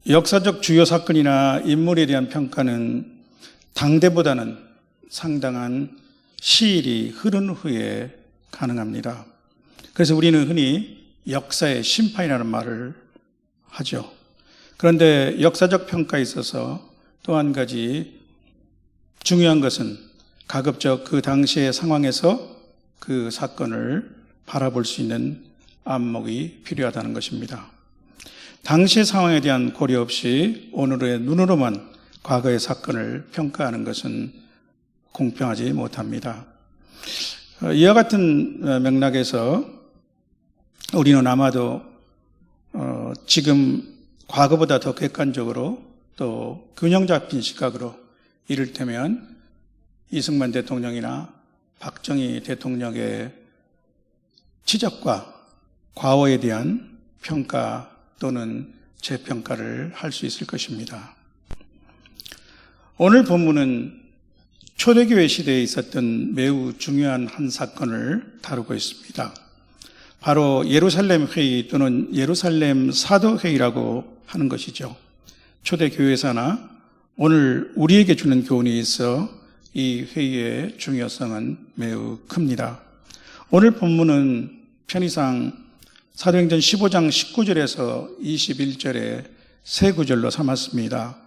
역사적 주요 사건이나 인물에 대한 평가는 당대보다는 상당한 시일이 흐른 후에 가능합니다. 그래서 우리는 흔히 역사의 심판이라는 말을 하죠. 그런데 역사적 평가에 있어서 또 한 가지 중요한 것은 가급적 그 당시의 상황에서 그 사건을 바라볼 수 있는 안목이 필요하다는 것입니다. 당시의 상황에 대한 고려 없이 오늘의 눈으로만 과거의 사건을 평가하는 것은 공평하지 못합니다. 이와 같은 맥락에서 우리는 아마도 지금 과거보다 더 객관적으로 또 균형 잡힌 시각으로 이를테면 이승만 대통령이나 박정희 대통령의 치적과 과오에 대한 평가 또는 재평가를 할 수 있을 것입니다. 오늘 본문은 초대교회 시대에 있었던 매우 중요한 한 사건을 다루고 있습니다. 바로 예루살렘 회의 또는 예루살렘 사도회의라고 하는 것이죠. 초대교회사나 오늘 우리에게 주는 교훈이 있어 이 회의의 중요성은 매우 큽니다. 오늘 본문은 편의상 사도행전 15장 19절에서 21절의 세 구절로 삼았습니다.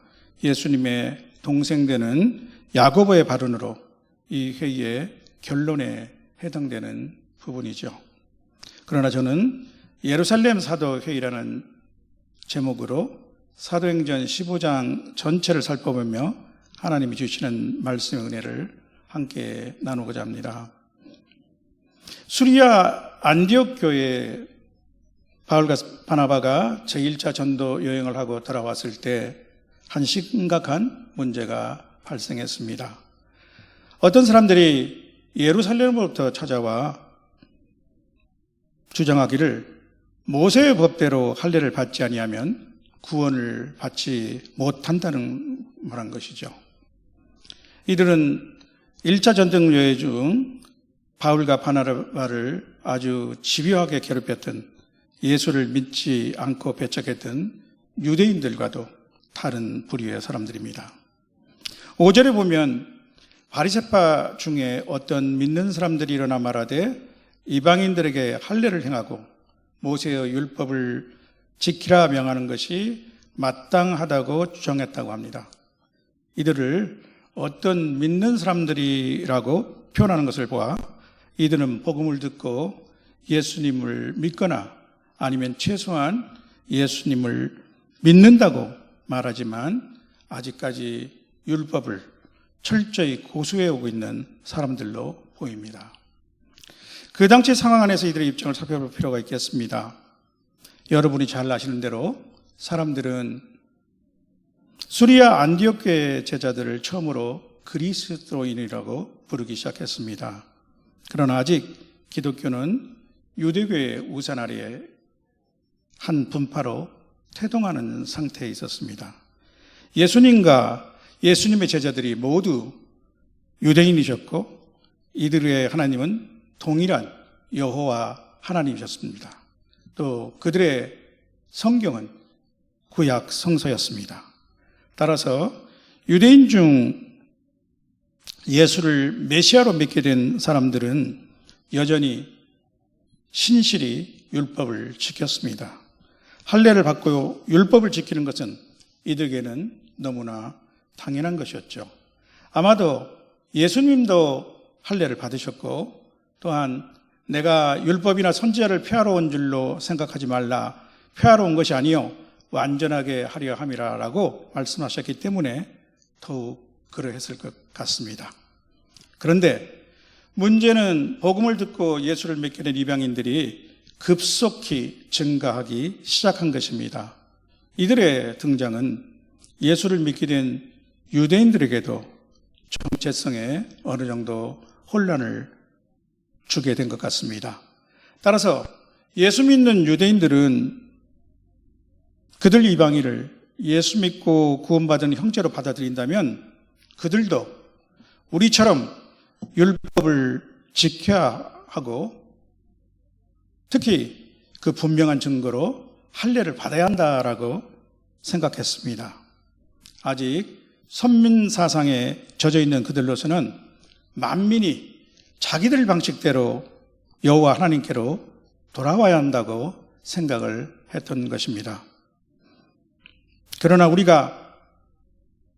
예수님의 동생 되는 야고보의 발언으로 이 회의의 결론에 해당되는 부분이죠. 그러나 저는 예루살렘 사도회의라는 제목으로 사도행전 15장 전체를 살펴보며 하나님이 주시는 말씀의 은혜를 함께 나누고자 합니다. 수리아 안디옥 교회에 바울과 바나바가 제1차 전도 여행을 하고 돌아왔을 때 한 심각한 문제가 발생했습니다. 어떤 사람들이 예루살렘으로부터 찾아와 주장하기를 모세의 법대로 할례를 받지 아니하면 구원을 받지 못한다는 말한 것이죠. 이들은 1차 전쟁 여행 중 바울과 바나바를 아주 집요하게 괴롭혔던 예수를 믿지 않고 배척했던 유대인들과도 다른 부류의 사람들입니다. 5절에 보면 바리새파 중에 어떤 믿는 사람들이 일어나 말하되 이방인들에게 할례를 행하고 모세의 율법을 지키라 명하는 것이 마땅하다고 주장했다고 합니다. 이들을 어떤 믿는 사람들이라고 표현하는 것을 보아 이들은 복음을 듣고 예수님을 믿거나 아니면 최소한 예수님을 믿는다고 말하지만 아직까지 율법을 철저히 고수해오고 있는 사람들로 보입니다. 그 당시 상황 안에서 이들의 입장을 살펴볼 필요가 있겠습니다. 여러분이 잘 아시는 대로 사람들은 수리아 안디옥 교회 제자들을 처음으로 그리스도인이라고 부르기 시작했습니다. 그러나 아직 기독교는 유대교의 우산 아래에 한 분파로 태동하는 상태에 있었습니다. 예수님과 예수님의 제자들이 모두 유대인이셨고 이들의 하나님은 동일한 여호와 하나님이셨습니다. 또 그들의 성경은 구약 성서였습니다. 따라서 유대인 중 예수를 메시아로 믿게 된 사람들은 여전히 신실히 율법을 지켰습니다. 할례를 받고 율법을 지키는 것은 이들에게는 너무나 당연한 것이었죠. 아마도 예수님도 할례를 받으셨고 또한 내가 율법이나 선지자를 폐하러 온 줄로 생각하지 말라. 폐하러 온 것이 아니요 완전하게 하려 함이라라고 말씀하셨기 때문에 더욱 그러했을 것 같습니다. 그런데 문제는 복음을 듣고 예수를 믿게 된 이방인들이 급속히 증가하기 시작한 것입니다. 이들의 등장은 예수를 믿게 된 유대인들에게도 정체성에 어느 정도 혼란을 주게 된 것 같습니다. 따라서 예수 믿는 유대인들은 그들 이방인을 예수 믿고 구원받은 형제로 받아들인다면 그들도 우리처럼 율법을 지켜야 하고 특히 그 분명한 증거로 할례를 받아야 한다라고 생각했습니다. 아직 선민 사상에 젖어 있는 그들로서는 만민이 자기들 방식대로 여호와 하나님께로 돌아와야 한다고 생각을 했던 것입니다. 그러나 우리가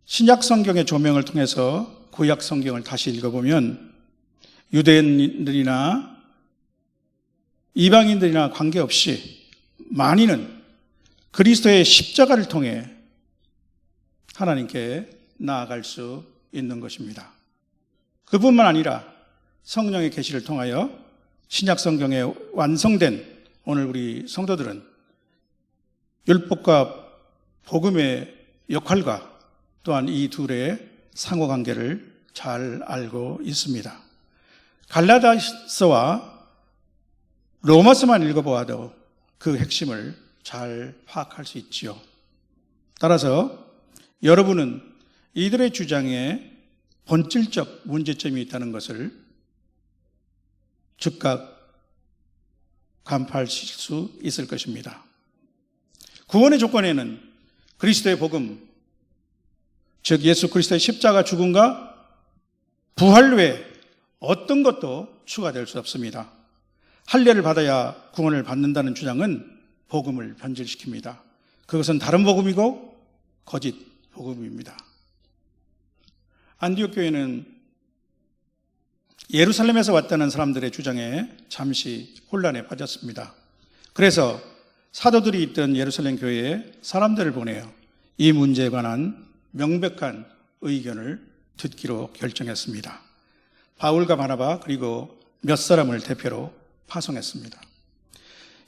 신약 성경의 조명을 통해서 구약 성경을 다시 읽어보면 유대인들이나 이방인들이나 관계없이 만인은 그리스도의 십자가를 통해 하나님께 나아갈 수 있는 것입니다. 그뿐만 아니라 성령의 계시를 통하여 신약 성경에 완성된 오늘 우리 성도들은 율법과 복음의 역할과 또한 이 둘의 상호관계를 잘 알고 있습니다. 갈라디아서와 로마서만 읽어보아도 그 핵심을 잘 파악할 수 있지요. 따라서 여러분은 이들의 주장에 본질적 문제점이 있다는 것을 즉각 간파하실 수 있을 것입니다. 구원의 조건에는 그리스도의 복음, 즉 예수 그리스도의 십자가 죽음과 부활 외에 어떤 것도 추가될 수 없습니다. 할례를 받아야 구원을 받는다는 주장은 복음을 변질시킵니다. 그것은 다른 복음이고 거짓 복음입니다. 안디옥 교회는 예루살렘에서 왔다는 사람들의 주장에 잠시 혼란에 빠졌습니다. 그래서 사도들이 있던 예루살렘 교회에 사람들을 보내어 이 문제에 관한 명백한 의견을 듣기로 결정했습니다. 바울과 바나바 그리고 몇 사람을 대표로 파송했습니다.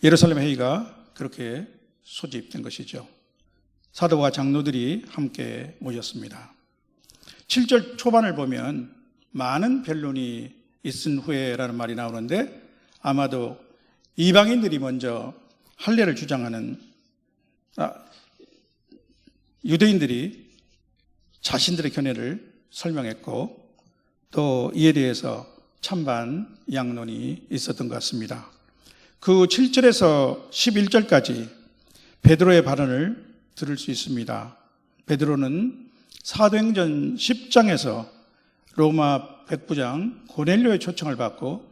예루살렘 회의가 그렇게 소집된 것이죠. 사도와 장로들이 함께 모였습니다. 7절 초반을 보면 많은 변론이 있은 후에라는 말이 나오는데 아마도 이방인들이 먼저 할례를 주장하는 유대인들이 자신들의 견해를 설명했고 또 이에 대해서 찬반 양론이 있었던 것 같습니다. 그 7절에서 11절까지 베드로의 발언을 들을 수 있습니다. 베드로는 사도행전 10장에서 로마 백부장 고넬료의 초청을 받고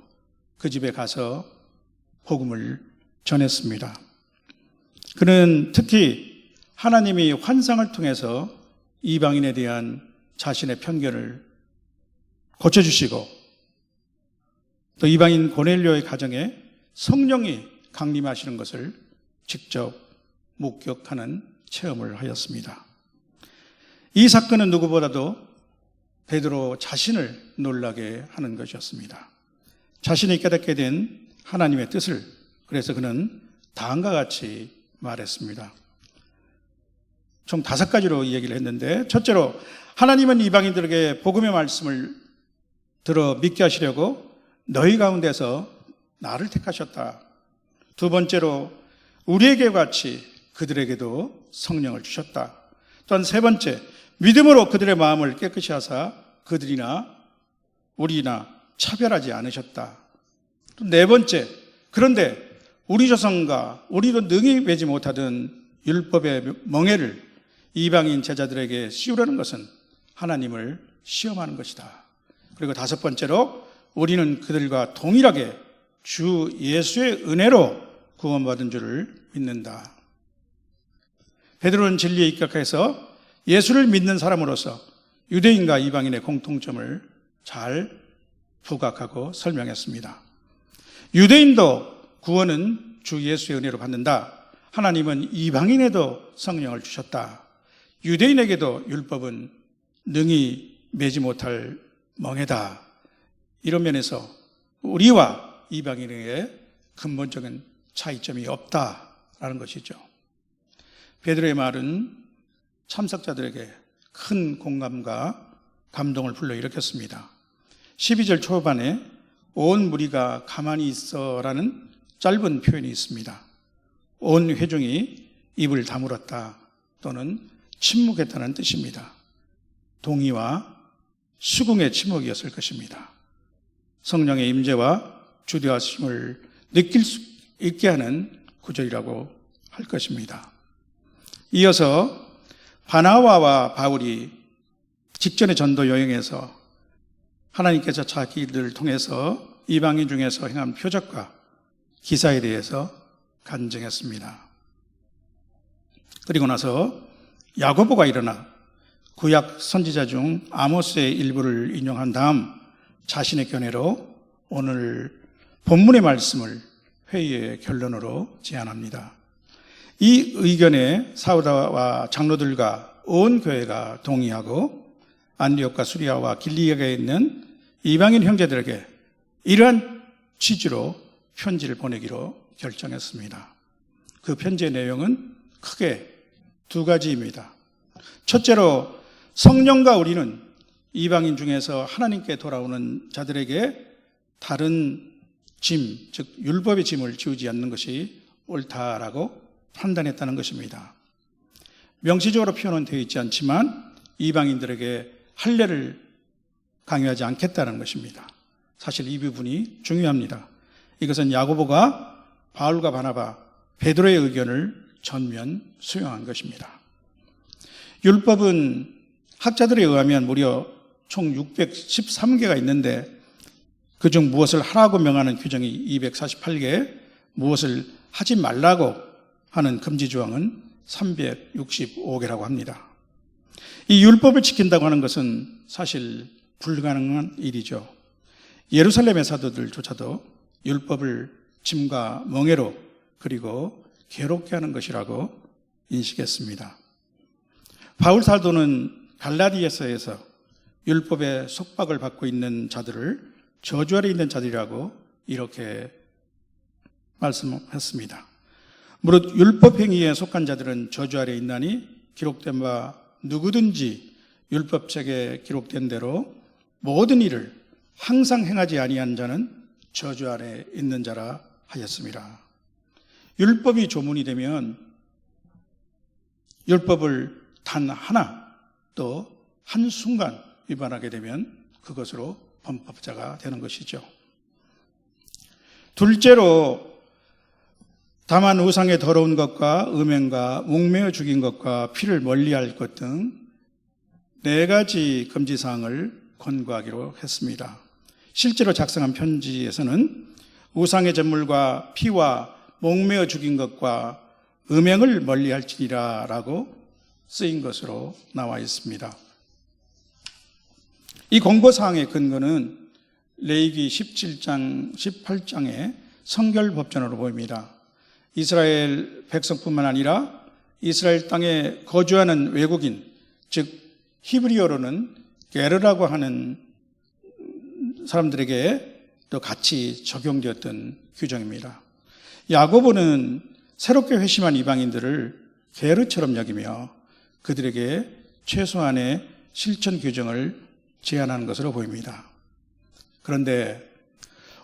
그 집에 가서 복음을 전했습니다. 그는 특히 하나님이 환상을 통해서 이방인에 대한 자신의 편견을 고쳐주시고 또 이방인 고넬료의 가정에 성령이 강림하시는 것을 직접 목격하는 체험을 하였습니다. 이 사건은 누구보다도 베드로 자신을 놀라게 하는 것이었습니다. 자신이 깨닫게 된 하나님의 뜻을 그래서 그는 다음과 같이 말했습니다. 총 5가지로 이 얘기를 했는데 첫째로 하나님은 이방인들에게 복음의 말씀을 들어 믿게 하시려고 너희 가운데서 나를 택하셨다. 두 번째로 우리에게 같이 그들에게도 성령을 주셨다. 또한 세 번째 믿음으로 그들의 마음을 깨끗이 하사 그들이나 우리나 차별하지 않으셨다. 또 네 번째 그런데 우리 조상과 우리도 능히 매지 못하던 율법의 멍에를 이방인 제자들에게 씌우려는 것은 하나님을 시험하는 것이다. 그리고 다섯 번째로 우리는 그들과 동일하게 주 예수의 은혜로 구원받은 줄을 믿는다. 베드로는 진리에 입각해서 예수를 믿는 사람으로서 유대인과 이방인의 공통점을 잘 부각하고 설명했습니다. 유대인도 구원은 주 예수의 은혜로 받는다. 하나님은 이방인에도 성령을 주셨다. 유대인에게도 율법은 능히 매지 못할 멍에다. 이런 면에서 우리와 이방인에게 근본적인 차이점이 없다라는 것이죠. 베드로의 말은 참석자들에게 큰 공감과 감동을 불러일으켰습니다. 12절 초반에 온 무리가 가만히 있어라는 짧은 표현이 있습니다. 온 회중이 입을 다물었다 또는 침묵했다는 뜻입니다. 동의와 수긍의 침묵이었을 것입니다. 성령의 임재와 주대하심을 느낄 수 있게 하는 구절이라고 할 것입니다. 이어서 바나바와 바울이 직전의 전도 여행에서 하나님께서 자기들을 통해서 이방인 중에서 행한 표적과 기사에 대해서 간증했습니다. 그리고 나서 야고보가 일어나 구약 선지자 중 아모스의 일부를 인용한 다음 자신의 견해로 오늘 본문의 말씀을 회의의 결론으로 제안합니다. 이 의견에 사도와 장로들과 온 교회가 동의하고 안디옥과 수리아와 길리기아에 있는 이방인 형제들에게 이러한 취지로 편지를 보내기로 결정했습니다. 그 편지의 내용은 크게 두 가지입니다. 첫째로 성령과 우리는 이방인 중에서 하나님께 돌아오는 자들에게 다른 짐, 즉 율법의 짐을 지우지 않는 것이 옳다라고 판단했다는 것입니다. 명시적으로 표현은 되어 있지 않지만 이방인들에게 할례를 강요하지 않겠다는 것입니다. 사실 이 부분이 중요합니다. 이것은 야고보가 바울과 바나바, 베드로의 의견을 전면 수용한 것입니다. 율법은 학자들에 의하면 무려 총 613개가 있는데 그중 무엇을 하라고 명하는 규정이 248개, 무엇을 하지 말라고 하는 금지 조항은 365개라고 합니다. 이 율법을 지킨다고 하는 것은 사실 불가능한 일이죠. 예루살렘의 사도들조차도 율법을 짐과 멍에로 그리고 괴롭게 하는 것이라고 인식했습니다. 바울 사도는 갈라디아서에서 율법의 속박을 받고 있는 자들을 저주 아래 있는 자들이라고 이렇게 말씀했습니다. 무릇 율법 행위에 속한 자들은 저주 아래 있나니 기록된 바 누구든지 율법책에 기록된 대로 모든 일을 항상 행하지 아니한 자는 저주 아래 있는 자라 하였습니다. 율법이 조문이 되면 율법을 단 하나 또 한순간 위반하게 되면 그것으로 범법자가 되는 것이죠. 둘째로 다만 우상의 더러운 것과 음행과 목매어 죽인 것과 피를 멀리할 것 등 4가지 금지사항을 권고하기로 했습니다. 실제로 작성한 편지에서는 우상의 제물과 피와 목매어 죽인 것과 음행을 멀리할지니라 라고 쓰인 것으로 나와 있습니다. 이 권고사항의 근거는 레위기 17장, 18장의 성결법전으로 보입니다. 이스라엘 백성뿐만 아니라 이스라엘 땅에 거주하는 외국인, 즉 히브리어로는 게르라고 하는 사람들에게 또 같이 적용되었던 규정입니다. 야고보는 새롭게 회심한 이방인들을 게르처럼 여기며 그들에게 최소한의 실천 규정을 제안하는 것으로 보입니다. 그런데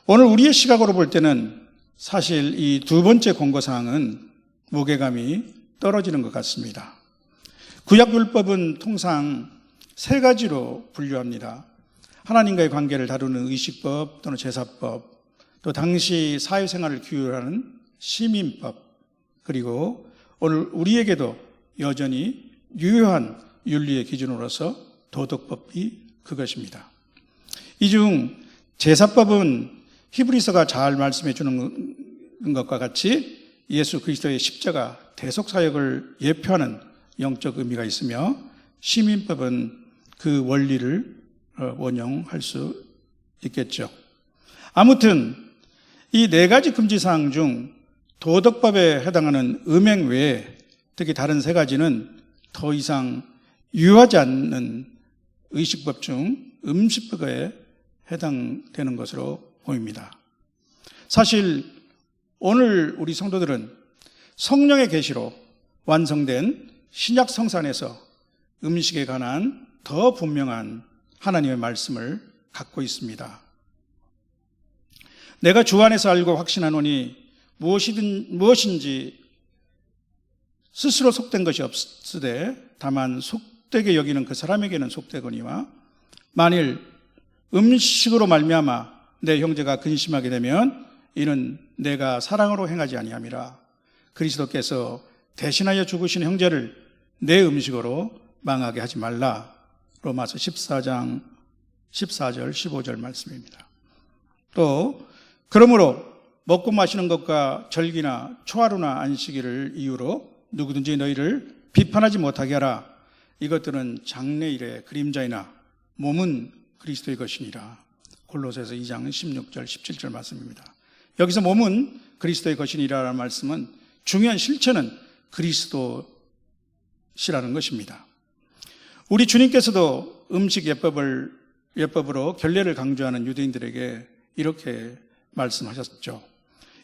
오늘 우리의 시각으로 볼 때는 사실 이 두 번째 권고사항은 무게감이 떨어지는 것 같습니다. 구약율법은 통상 3가지로 분류합니다. 하나님과의 관계를 다루는 의식법 또는 제사법, 또 당시 사회생활을 규율하는 시민법, 그리고 오늘 우리에게도 여전히 유효한 윤리의 기준으로서 도덕법이 그것입니다. 이 중 제사법은 히브리서가 잘 말씀해 주는 것과 같이 예수 그리스도의 십자가 대속사역을 예표하는 영적 의미가 있으며 시민법은 그 원리를 원용할 수 있겠죠. 아무튼 이 4가지 금지사항 중 도덕법에 해당하는 음행 외에 특히 다른 3가지는 더 이상 유효하지 않는 의식법 중 음식법에 해당되는 것으로 보입니다. 사실 오늘 우리 성도들은 성령의 계시로 완성된 신약 성산에서 음식에 관한 더 분명한 하나님의 말씀을 갖고 있습니다. 내가 주 안에서 알고 확신하노니 무엇인지 스스로 속된 것이 없으되 다만 속되게 여기는 그 사람에게는 속되거니와 만일 음식으로 말미암아 내 형제가 근심하게 되면 이는 내가 사랑으로 행하지 아니함이라. 그리스도께서 대신하여 죽으신 형제를 내 음식으로 망하게 하지 말라. 로마서 14장 14절 15절 말씀입니다. 또 그러므로 먹고 마시는 것과 절기나 초하루나 안식일을 이유로 누구든지 너희를 비판하지 못하게 하라. 이것들은 장래일의 그림자이나 몸은 그리스도의 것이니라. 골로새서 2장 16절 17절 말씀입니다. 여기서 몸은 그리스도의 것이니라라는 말씀은 중요한 실체는 그리스도시라는 것입니다. 우리 주님께서도 음식 예법으로 결례를 강조하는 유대인들에게 이렇게 말씀하셨죠.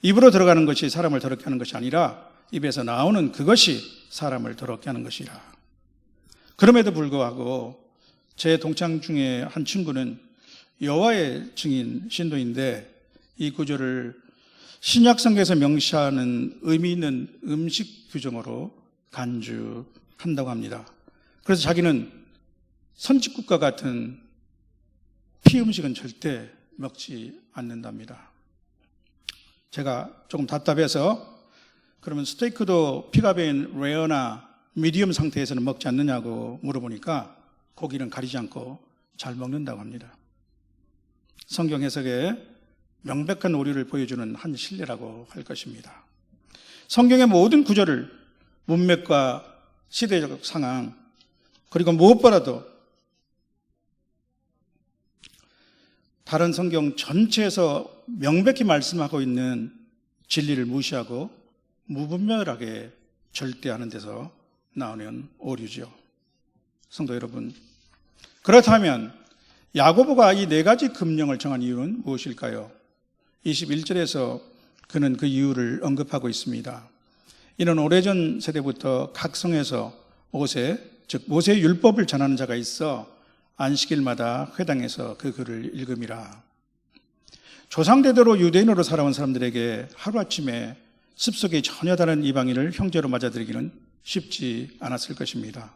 입으로 들어가는 것이 사람을 더럽게 하는 것이 아니라 입에서 나오는 그것이 사람을 더럽게 하는 것이라. 그럼에도 불구하고 제 동창 중에 한 친구는 여호와의 증인 신도인데 이 구절을 신약성경에서 명시하는 의미 있는 음식 규정으로 간주한다고 합니다. 그래서 자기는 선진국과 같은 피 음식은 절대 먹지 않는답니다. 제가 조금 답답해서 그러면 스테이크도 피가 배인 레어나 미디엄 상태에서는 먹지 않느냐고 물어보니까 고기는 가리지 않고 잘 먹는다고 합니다. 성경 해석에 명백한 오류를 보여주는 한 신뢰라고 할 것입니다. 성경의 모든 구절을 문맥과 시대적 상황 그리고 무엇보다도 다른 성경 전체에서 명백히 말씀하고 있는 진리를 무시하고 무분별하게 절대하는 데서 나오는 오류죠. 성도 여러분, 그렇다면 야고보가 이 네 가지 금령을 정한 이유는 무엇일까요? 21절에서 그는 그 이유를 언급하고 있습니다. 이는 오래전 세대부터 각 성에서 모세, 즉 모세의 율법을 전하는 자가 있어 안식일마다 회당에서 그 글을 읽음이라. 조상대대로 유대인으로 살아온 사람들에게 하루아침에 습속이 전혀 다른 이방인을 형제로 맞아들이기는 쉽지 않았을 것입니다.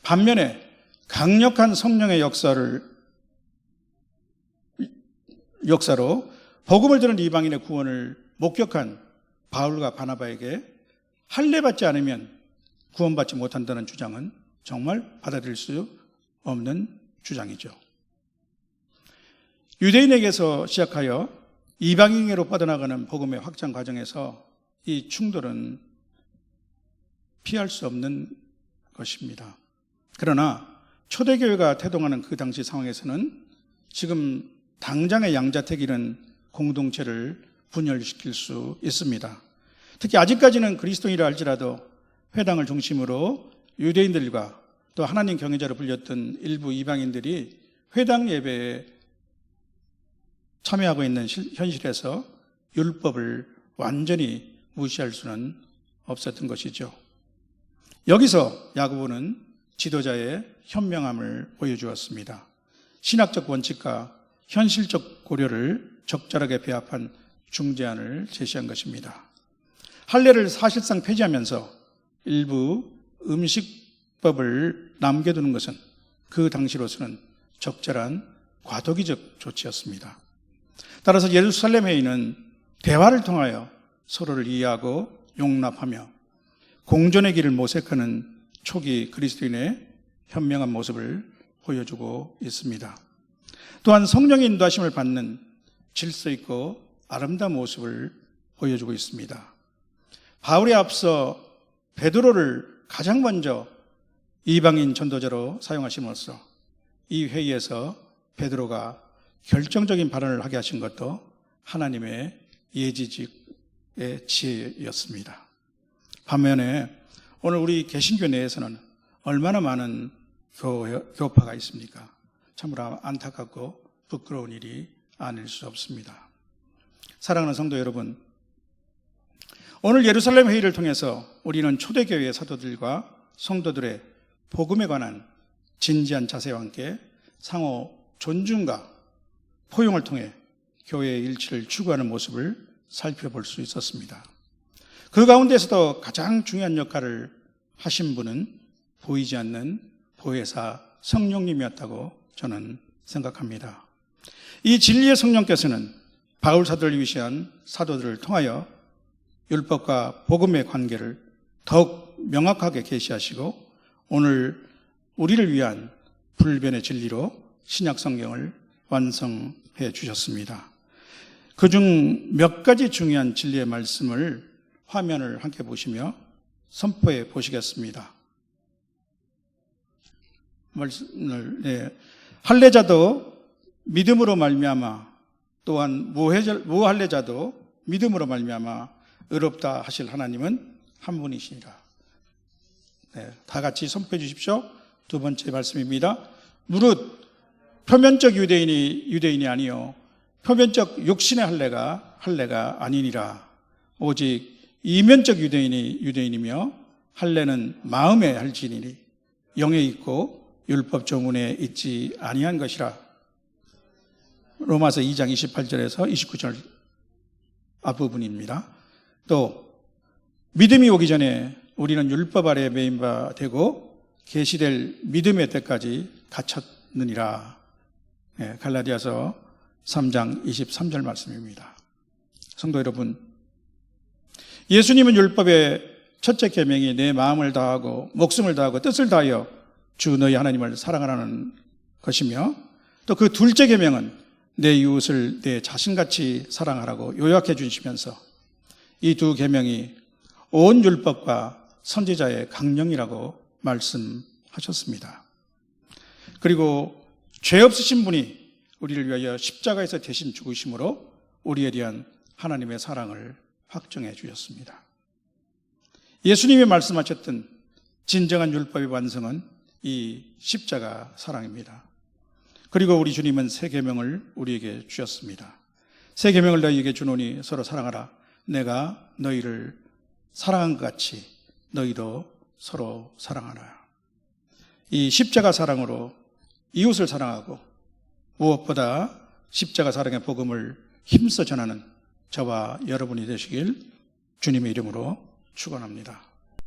반면에 강력한 성령의 역사로 복음을 들은 이방인의 구원을 목격한 바울과 바나바에게 할례받지 않으면 구원받지 못한다는 주장은 정말 받아들일 수 없는 주장이죠. 유대인에게서 시작하여 이방인에게로 뻗어나가는 복음의 확장 과정에서 이 충돌은 피할 수 없는 것입니다. 그러나 초대교회가 태동하는 그 당시 상황에서는 지금 당장의 양자택일은 공동체를 분열시킬 수 있습니다. 특히 아직까지는 그리스도인이라 할지라도 회당을 중심으로 유대인들과 또 하나님 경외자로 불렸던 일부 이방인들이 회당 예배에 참여하고 있는 현실에서 율법을 완전히 무시할 수는 없었던 것이죠. 여기서 야고보는 지도자의 현명함을 보여주었습니다. 신학적 원칙과 현실적 고려를 적절하게 배합한 중재안을 제시한 것입니다. 할례를 사실상 폐지하면서 일부 음식법을 남겨두는 것은 그 당시로서는 적절한 과도기적 조치였습니다. 따라서 예루살렘 회의는 대화를 통하여 서로를 이해하고 용납하며 공존의 길을 모색하는 초기 그리스도인의 현명한 모습을 보여주고 있습니다. 또한 성령의 인도하심을 받는 질서 있고 아름다운 모습을 보여주고 있습니다. 바울에 앞서 베드로를 가장 먼저 이방인 전도자로 사용하심으로써 이 회의에서 베드로가 결정적인 발언을 하게 하신 것도 하나님의 예지직의 지혜였습니다. 반면에 오늘 우리 개신교 내에서는 얼마나 많은 교파가 있습니까? 참으로 안타깝고 부끄러운 일이 아닐 수 없습니다. 사랑하는 성도 여러분, 오늘 예루살렘 회의를 통해서 우리는 초대교회의 사도들과 성도들의 복음에 관한 진지한 자세와 함께 상호 존중과 포용을 통해 교회의 일치를 추구하는 모습을 살펴볼 수 있었습니다. 그 가운데서도 가장 중요한 역할을 하신 분은 보이지 않는 보혜사 성령님이었다고 저는 생각합니다. 이 진리의 성령께서는 바울 사도를 위시한 사도들을 통하여 율법과 복음의 관계를 더욱 명확하게 계시하시고 오늘 우리를 위한 불변의 진리로 신약 성경을 완성해 주셨습니다. 그중 몇 가지 중요한 진리의 말씀을 화면을 함께 보시며 선포해 보시겠습니다. 할례자도 믿음으로 말미암아 또한 무할례자도 믿음으로 말미암아 의롭다 하실 하나님은 한 분이시니라. 다 같이 선포해 주십시오. 두 번째 말씀입니다. 무릇 표면적 유대인이 아니요 표면적 육신의 할례가 아니니라. 오직 이면적 유대인이며 할례는 마음의 할지니니 영에 있고 율법 조문에 있지 아니한 것이라. 로마서 2장 28절에서 29절 앞부분입니다. 또 믿음이 오기 전에 우리는 율법 아래에 매인 바 되고 계시될 믿음의 때까지 갇혔느니라. 갈라디아서 3장 23절 말씀입니다. 성도 여러분, 예수님은 율법의 첫째 계명이 내 마음을 다하고 목숨을 다하고 뜻을 다하여 주 너희 하나님을 사랑하라는 것이며 또 그 둘째 계명은 내 이웃을 내 자신같이 사랑하라고 요약해 주시면서 이 두 계명이 온 율법과 선지자의 강령이라고 말씀하셨습니다. 그리고 죄 없으신 분이 우리를 위하여 십자가에서 대신 죽으심으로 우리에 대한 하나님의 사랑을 확정해 주셨습니다. 예수님이 말씀하셨던 진정한 율법의 완성은 이 십자가 사랑입니다. 그리고 우리 주님은 새 계명을 우리에게 주셨습니다. 새 계명을 너희에게 주노니 서로 사랑하라. 내가 너희를 사랑한 것 같이 너희도 서로 사랑하라. 이 십자가 사랑으로 이웃을 사랑하고 무엇보다 십자가 사랑의 복음을 힘써 전하는 저와 여러분이 되시길 주님의 이름으로 축원합니다.